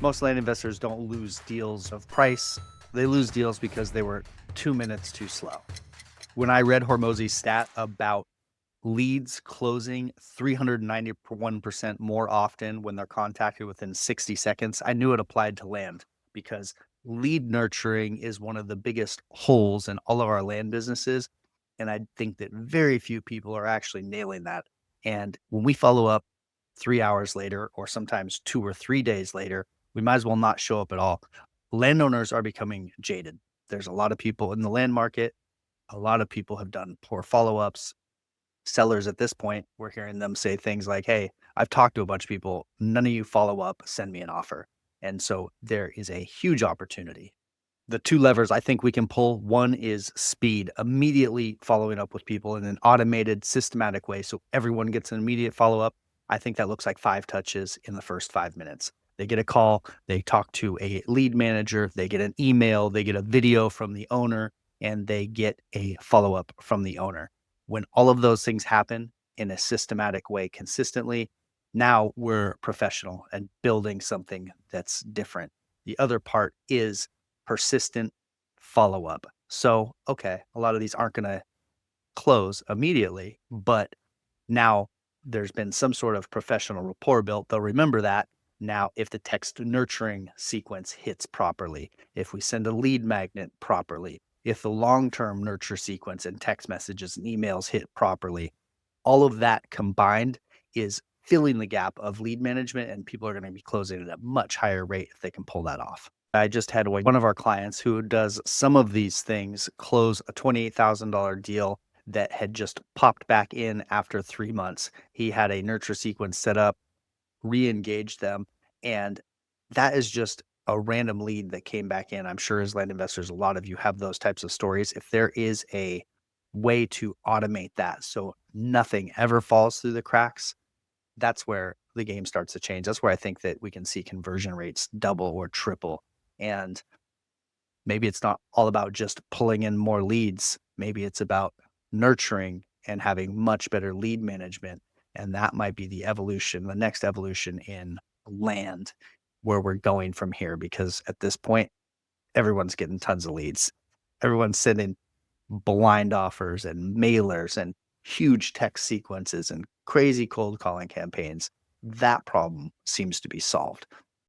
Most land investors don't lose deals of price. They lose deals because they were 2 minutes too slow. When I read Hormozi's stat about leads closing 391% more often when they're contacted within 60 seconds, I knew it applied to land because lead nurturing is one of the biggest holes in all of our land businesses. And I think that very few people are actually nailing that. And when we follow up 3 hours later, or sometimes 2 or 3 days later, we might as well not show up at all. Landowners are becoming jaded. There's a lot of people in the land market. A lot of people have done poor follow ups. Sellers at this point, we're hearing them say things like, "Hey, I've talked to a bunch of people. None of you follow up. Send me an offer." And so there is a huge opportunity. The two levers I think we can pull, one is speed, immediately following up with people in an automated, systematic way so everyone gets an immediate follow up. I think that looks like 5 touches in the first 5 minutes. They get a call, they talk to a lead manager, they get an email, they get a video from the owner, and they get a follow up from the owner. When all of those things happen in a systematic way consistently, now we're professional and building something that's different. The other part is persistent follow-up. So, okay, a lot of these aren't gonna close immediately, but now there's been some sort of professional rapport built. They'll remember that. Now, if the text nurturing sequence hits properly, if we send a lead magnet properly, if the long-term nurture sequence and text messages and emails hit properly, all of that combined is filling the gap of lead management, and people are gonna be closing at a much higher rate if they can pull that off. I just had one of our clients who does some of these things close a $28,000 deal that had just popped back in after 3 months. He had a nurture sequence set up, re-engaged them, and that is just a random lead that came back in. I'm sure as land investors, a lot of you have those types of stories. If there is a way to automate that so nothing ever falls through the cracks, that's where the game starts to change. That's where I think that we can see conversion rates double or triple. And maybe it's not all about just pulling in more leads. Maybe it's about nurturing and having much better lead management. And that might be the evolution, the next evolution in land where we're going from here. Because at this point, everyone's getting tons of leads. Everyone's sending blind offers and mailers and huge text sequences and crazy cold calling campaigns. That problem seems to be solved.